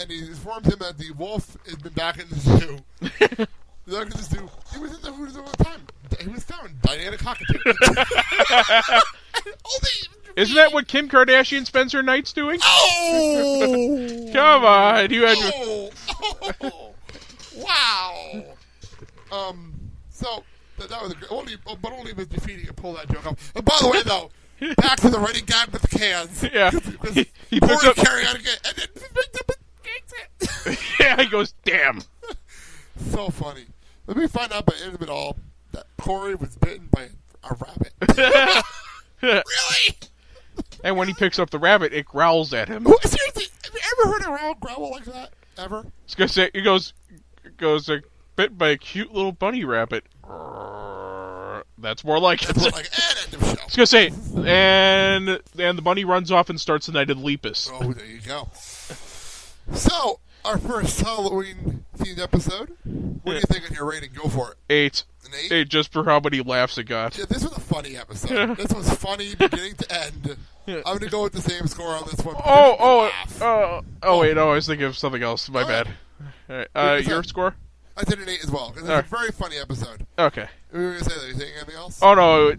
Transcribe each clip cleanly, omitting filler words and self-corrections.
and he informs him that the wolf has been back in the zoo. Back in the zoo. He was in the zoo all the time. He was found by a cockatoo. Isn't that what Kim Kardashian spends her nights doing? Oh! Come on, you had Wow. So that was only with defeating and pull that joke off. And by the way, though, back to the running gag with the cans. Yeah. He picks up carry out again, and then picks up and kicks it. Yeah, he goes, damn. So funny. Let me find out by the end of it all that Cory was bitten by a rabbit. Really? And when he picks up the rabbit, it growls at him. Seriously, have you ever heard a rabbit growl like that? Ever? I was gonna say, it goes bit by a cute little bunny rabbit. That's more like it. That's more like it. I was gonna say, and the bunny runs off and starts the night of the Lepus. Oh, there you go. So, our first Halloween-themed episode. What do you think on your rating? Go for it. 8. An 8? 8 just for how many laughs it got. Yeah, this was a funny episode. This was funny beginning to end. I'm going to go with the same score on this one. Wait, no, I was thinking of something else. My bad. All right, your score? I did an 8 as well, because it's a very funny episode. Okay. We were going to say that. Are you saying anything else? Oh, no,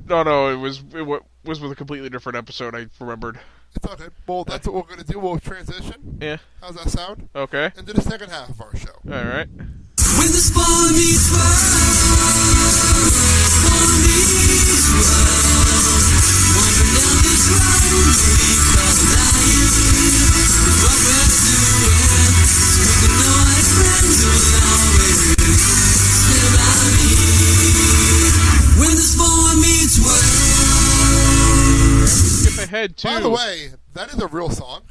it was with a completely different episode, I remembered. It's okay. Well, that's what we're going to do. We'll transition. Yeah. How's that sound? Okay. Into the second half of our show. All right. When the spawn meets wandering down this road we call life. What we're doing is making no friends will always stay by me. When the spawn meets Skip ahead to. By the way, that is a real song.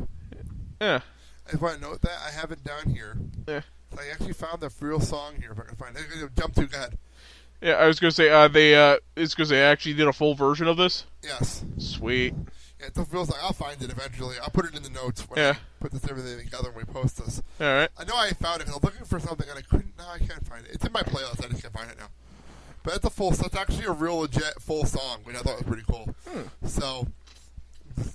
Yeah. If I note that, I have it down here. Yeah. I actually found the real song here. If I can find it, jump to. Go ahead. Yeah, I was gonna say it's because they actually did a full version of this. Yes. Sweet. Yeah, it's a real song. I'll find it eventually. I'll put it in the notes when I put this everything together when we post this. All right. I know I found it because I'm looking for something and I couldn't. No, I can't find it. It's in my playlist. I just can't find it now. But it's a full. So it's actually a real legit full song, which I thought was pretty cool. So. Let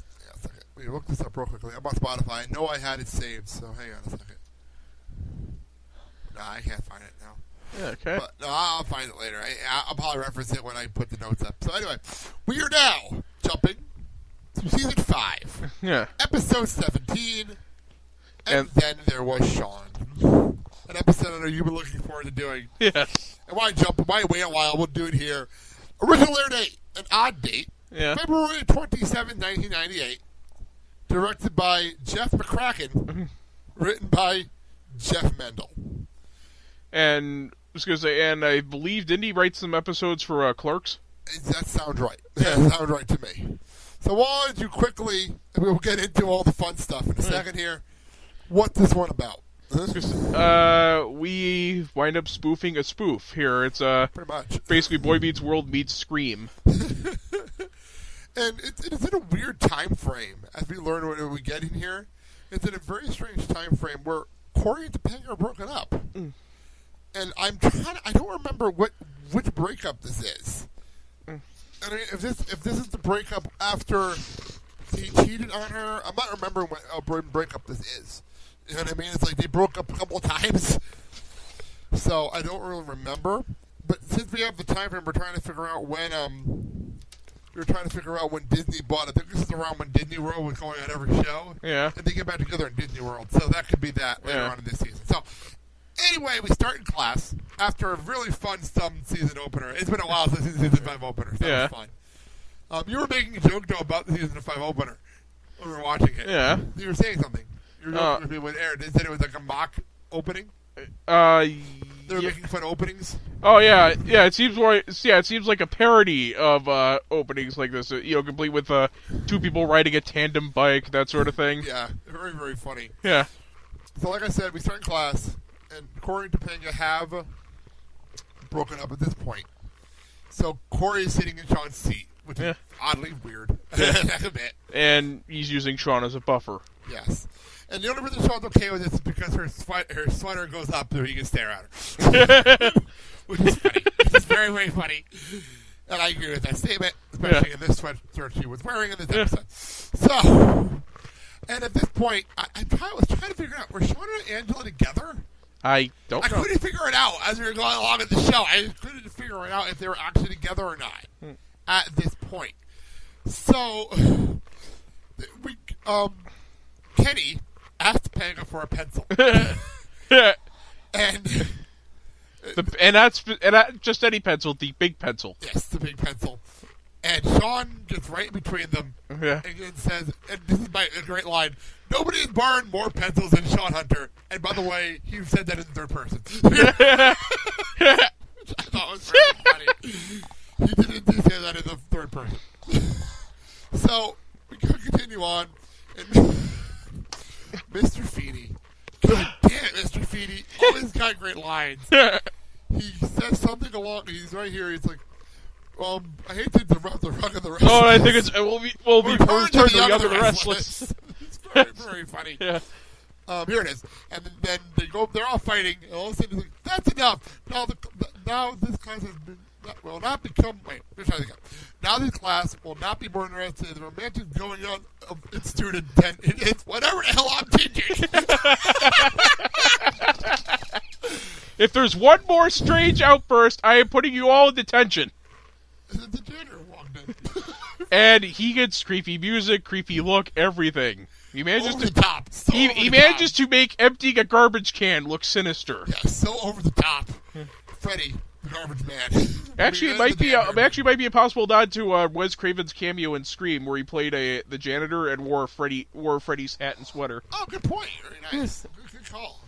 me look this up real quickly. I'm on Spotify. I know I had it saved, so hang on a second. Nah, I can't find it now. Yeah, okay. But no, I'll find it later. I'll probably reference it when I put the notes up. So anyway, we are now jumping to season 5. Yeah. Episode 17. And Then There Was Shawn. An episode I know you've been looking forward to doing. Yes. And why wait a while? We'll do it here. Original air date, an odd date. Yeah. February 27, 1998. Directed by Jeff McCracken. Written by Jeff Mendel. And I was gonna say, and I believe didn't he write some episodes for Clerks? That sounds right. That sounds right to me. So why don't you quickly, and we'll get into all the fun stuff in a second here. What's this one about? We wind up spoofing a spoof here. It's pretty much basically Boy Meets World meets Scream. And it's in a weird time frame, as we learn what we get in here. It's in a very strange time frame where Cory and Topanga are broken up. And I don't remember which breakup this is. And if this is the breakup after he cheated on her, I'm not remembering what breakup this is. You know what I mean? It's like they broke up a couple of times. So I don't really remember. But since we have the time frame, we're trying to figure out when Disney bought it. I think this is around when Disney World was going on every show. Yeah. And they get back together in Disney World. So that could be that later on in this season. So anyway, we start in class after a really fun season opener. It's been a while since the season 5 opener. So that was fun. You were making a joke, though, about the season 5 opener when we were watching it. Yeah. You were saying something. You were joking with me when it aired. They said it was like a mock opening. They were making fun of openings. Oh yeah. It seems like a parody of openings like this. Complete with 2 people riding a tandem bike, that sort of thing. Yeah, very very funny. Yeah. So like I said, we start in class, and Cory and Topanga have broken up at this point. So Cory is sitting in Shawn's seat, which is oddly weird. I admit. And he's using Shawn as a buffer. Yes. And the only reason Shawn's okay with this is because her sweater goes up so he can stare at her. Which is funny. Which is very, very funny. And I agree with that statement, especially in this sweatshirt she was wearing in this episode. So, and at this point, I was trying to figure out, were Shawn Angela together? I don't I know. couldn't figure it out as we were going along in the show. I couldn't figure it out if they were actually together or not at this point. So, Kenny asked Panga for a pencil. and not just any pencil, the big pencil. Yes, the big pencil. And Shawn gets right between them and says, and this is a great line, nobody has borrowed more pencils than Shawn Hunter. And by the way, he said that in third person. Which I thought was very funny. He did say that in the third person. So, we continue on. And Mr. Feeny. God damn it, Mr. Feeny. Always got great lines. He says something along, he's right here, he's like, I hate to interrupt the rug of the restless. Oh, I think we'll be returned to the young of the restless. It's very, very funny. Yeah. Here it is. And then they're all fighting, and all of a sudden he's like, that's enough. Now this class will not become, wait, let me try this again. Now this class will not be more interested in the romantic going on of its student than it is whatever the hell I'm teaching. If there's one more strange outburst, I am putting you all in detention. The janitor walked in. And he gets creepy music, creepy look, everything. He manages over the top. So he manages to make emptying a garbage can look sinister. Yeah, so over the top. Freddy, the garbage man. Actually, it might be a possible nod to Wes Craven's cameo in Scream, where he played the janitor and wore Freddy's hat and sweater. Oh, good point. Very nice. Good call.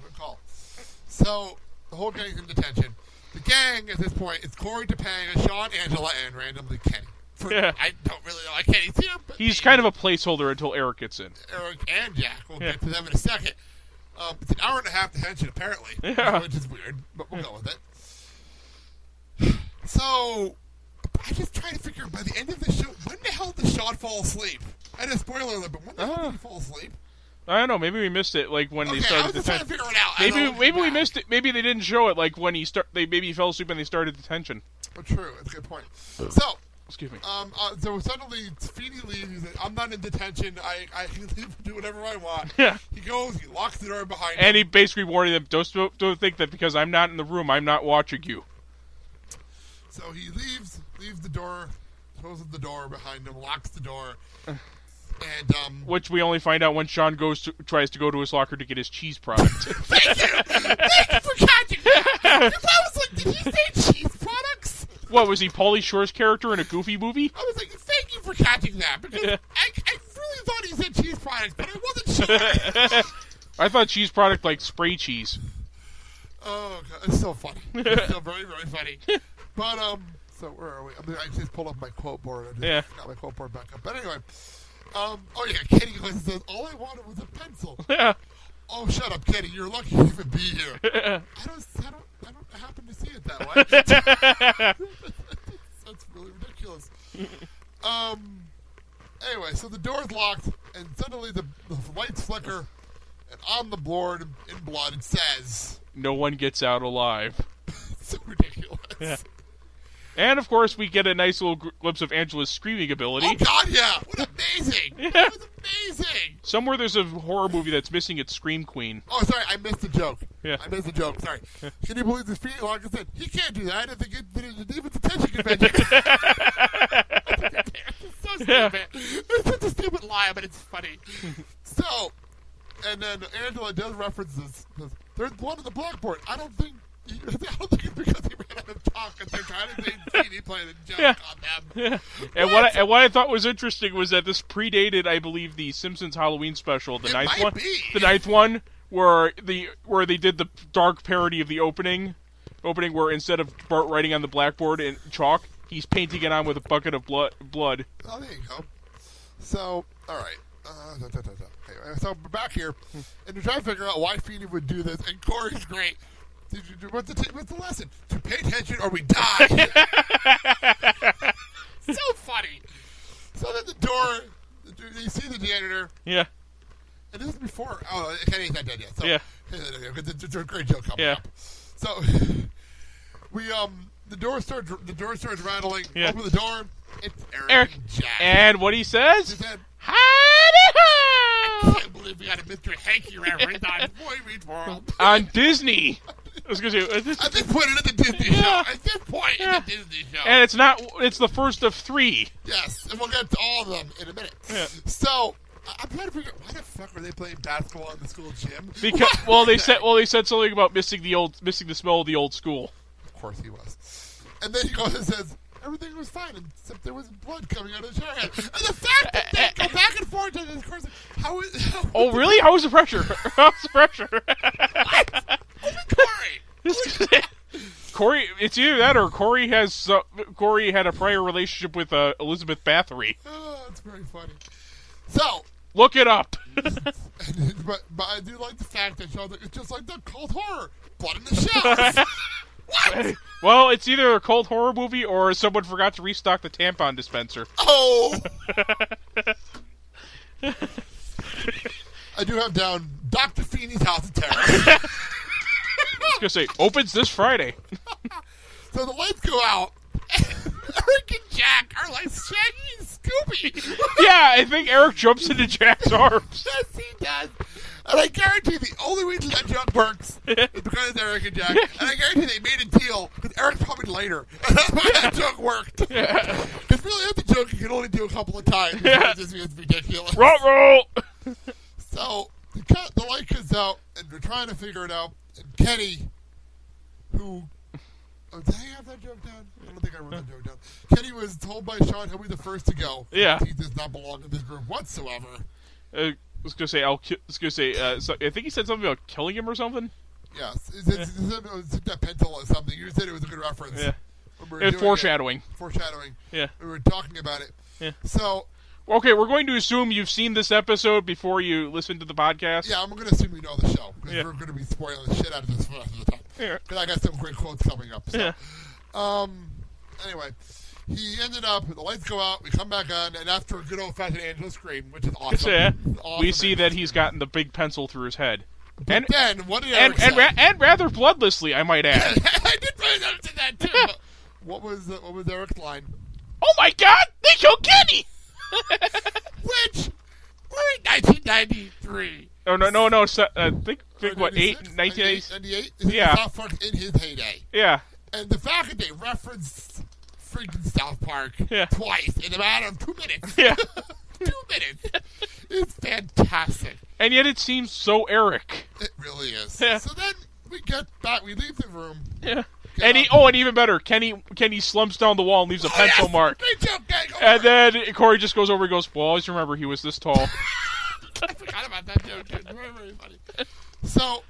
So the whole gang's in detention. The gang at this point is Cory, Topanga, Shawn, Angela, and randomly Kenny. I don't really know. I can't see him. But he's kind of a placeholder until Eric gets in. Eric and Jack. We'll get to them in a second. It's an hour and a half detention, apparently, which is weird, but we'll go with it. So, I just try to figure by the end of the show, when the hell did Shawn fall asleep? And a spoiler alert, but when the hell did he fall asleep? I don't know. Maybe we missed it, like when they started the trying to figure it out. Maybe we missed it. Maybe they didn't show it, like when he fell asleep when they started detention. Oh, true. That's a good point. So, excuse me. So suddenly Feeny leaves. He's like, I'm not in detention. I can leave and do whatever I want. Yeah. He goes. He locks the door behind him. And he basically warned them, don't think that because I'm not in the room, I'm not watching you. So he leaves the door, closes the door behind him, locks the door. And, which we only find out when Shawn tries to go to his locker to get his cheese product. Thank you for catching that. I was like, did he say cheese products? What, was he Pauly Shore's character in a Goofy movie? I was like, thank you for catching that, because I really thought he said cheese products, but I wasn't sure. I thought cheese product like spray cheese. Oh, God, it's so funny. It's so very, very funny. But, so where are we? I just pulled up my quote board. I just got my quote board back up. But anyway, Kenny goes and says, all I wanted was a pencil. Yeah. Oh, shut up, Kenny. You're lucky to even be here. I don't happen to see it that way. That's really ridiculous. Anyway, so the door's locked, and suddenly the lights flicker, and on the board in blood it says, no one gets out alive. It's so ridiculous. Yeah. And, of course, we get a nice little glimpse of Angela's screaming ability. Oh, God, yeah! What amazing! Yeah. That was amazing! Somewhere there's a horror movie that's missing its Scream Queen. Oh, sorry, I missed the joke. Yeah. I missed the joke, sorry. Can you believe this feet? Like I said, he can't do that. I think it's even detention convention. It's so stupid. It's such a stupid lie, but it's funny. So, and then Angela does reference this. There's one on the blackboard. I don't think it's because he ran out of talk and they're trying to say CD playing the joke on them. Yeah. And what I thought was interesting was that this predated, I believe, the Simpsons Halloween special, the ninth one, where they did the dark parody of the opening where instead of Bart writing on the blackboard in chalk, he's painting it on with a bucket of blood. Oh, there you go. So, all right. So we're back here, and we're trying to figure out why Feeny would do this, and Cory's great. What's the lesson? To pay attention or we die. So funny. So then the door, you see the janitor. Yeah. And this is before. Oh, Kenny's not dead yet. So, yeah. It's a great joke coming up. So we the door starts rattling. Yeah. Open the door. It's Eric and Jack. And what he says? He said, "Howdy ho!" I can't believe we got a Mr. Hanky reference on Boy Meets World. On Disney. I was going to say... At this point, it's the Disney show. At this point, it's the Disney show. And it's the first of 3. Yes, and we'll get to all of them in a minute. Yeah. So... I'm trying to figure out why the fuck were they playing basketball in the school gym? Because they said something about missing the smell of the old school. Of course he was. And then he goes and says everything was fine except there was blood coming out of the shower head. And the fact that they go back and forth to this course, oh really? How was the pressure? How's the pressure? What? Corey. Cory, it's either that or Cory had a prior relationship with Elizabeth Bathory. Oh, that's very funny. So. Look it up. but I do like the fact that it's just like the cold horror. Blood in the showers. What? Well, it's either a cold horror movie or someone forgot to restock the tampon dispenser. Oh! I do have down Dr. Feeney's House of Terror. I was going to say, opens this Friday. So the lights go out. Eric and Jack are like Shaggy and Scooby. Yeah, I think Eric jumps into Jack's arms. Yes, he does. And I guarantee the only reason that joke works is because it's Eric and Jack. And I guarantee they made a deal because Eric's probably later. And that's why that joke worked. Because really, that's a joke you can only do a couple of times. Yeah. It just is ridiculous. Roll! So the light comes out, and they're trying to figure it out. And Kenny, who... Oh, did I have that joke down? I don't think I wrote that joke down. Kenny was told by Shawn he'll be the first to go. Yeah. He does not belong in this group whatsoever. I was going to say, I think he said something about killing him or something. Yes. It's that pencil or something. You said it was a good reference. Yeah. It's foreshadowing. Foreshadowing. Yeah. We were talking about it. Yeah. So... Okay, we're going to assume you've seen this episode before you listen to the podcast. Yeah, I'm going to assume you know the show. Because we're going to be spoiling the shit out of this for the rest of the time. Yeah. Because I got some great quotes coming up. So. Yeah. Anyway, he ended up, the lights go out, we come back on, and after a good old-fashioned Angela scream, which is awesome. Yeah. Awesome We see that he's gotten the big pencil through his head. But then, what did Eric say? And rather bloodlessly, I might add. I did pay attention to that, too. What was Eric's line? Oh my god! They killed Kenny! Which, we're in 1993. Oh, no. Think what, 1998? Yeah. South Park in his heyday. Yeah. And the fact that they referenced freaking South Park twice in a matter of 2 minutes. Yeah. 2 minutes. It's fantastic. And yet it seems so Eric. It really is. Yeah. So then we get back, we leave the room. Yeah. And even better, Kenny slumps down the wall and leaves a pencil mark. Great joke, gang. And then Cory just goes over and goes, well, always remember he was this tall. I forgot about that joke, dude. Very, very funny. So,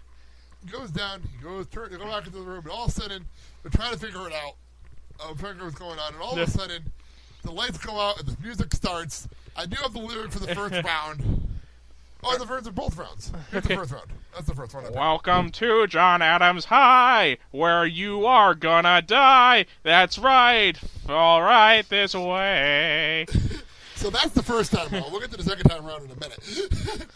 he goes down, they go back into the room, and all of a sudden, they're trying to figure it out. Figure out what's going on, and all of a sudden, the lights go out, and the music starts. I do have the lyric for the first round. Oh, the first are both rounds. Here's the first round. That's the first one. Welcome to John Adams High, where you are gonna die. That's right. Fall right this way. So that's the first time round. We'll get to the second time round in a minute.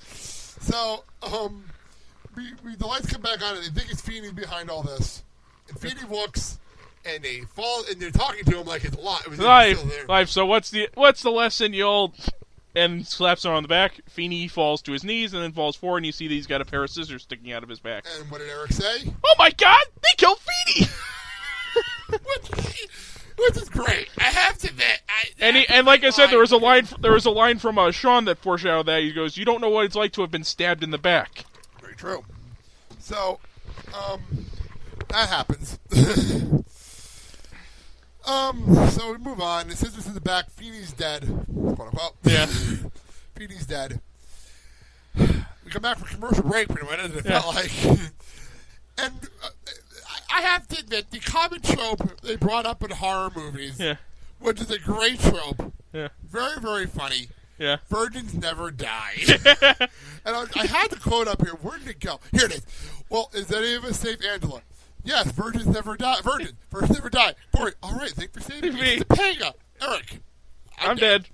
So, the lights come back on, and they think it's Feeney behind all this. And Feeney looks, and they fall, and they're talking to him like it's life. So what's the lesson, you old? And slaps him on the back. Feeney falls to his knees and then falls forward, and you see that he's got a pair of scissors sticking out of his back. And what did Eric say? Oh my god! They killed Feeney! Which is great. I have to admit. And like I said, there was a line from Shawn that foreshadowed that. He goes, "You don't know what it's like to have been stabbed in the back." Very true. So, that happens. So we move on. The scissors in the back. Feeney's dead. Quote unquote. Yeah. Feeney's dead. We come back from commercial break pretty much, it felt like. And I have to admit, the common trope they brought up in horror movies, which is a great trope, very, very funny. Yeah. Virgins never die. And I had the quote up here. Where did it go? Here it is. Well, is any of us safe, Angela? Yes, virgins never die. Virgins never die. Cory, all right, thanks for saving me. Topanga, Eric. I'm dead.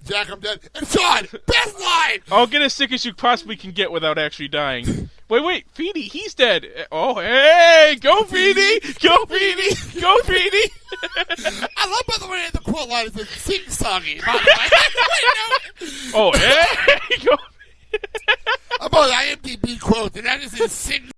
Jack, I'm dead. And Shawn, best line! I'll get as sick as you possibly can get without actually dying. Wait, Feeney, he's dead. Oh, hey, go Feeney! Go Feeney! Go Feeney! I love, by the way, the quote line is sing-songy, by the way. Oh, hey, go About IMDb quote, and that is his signature.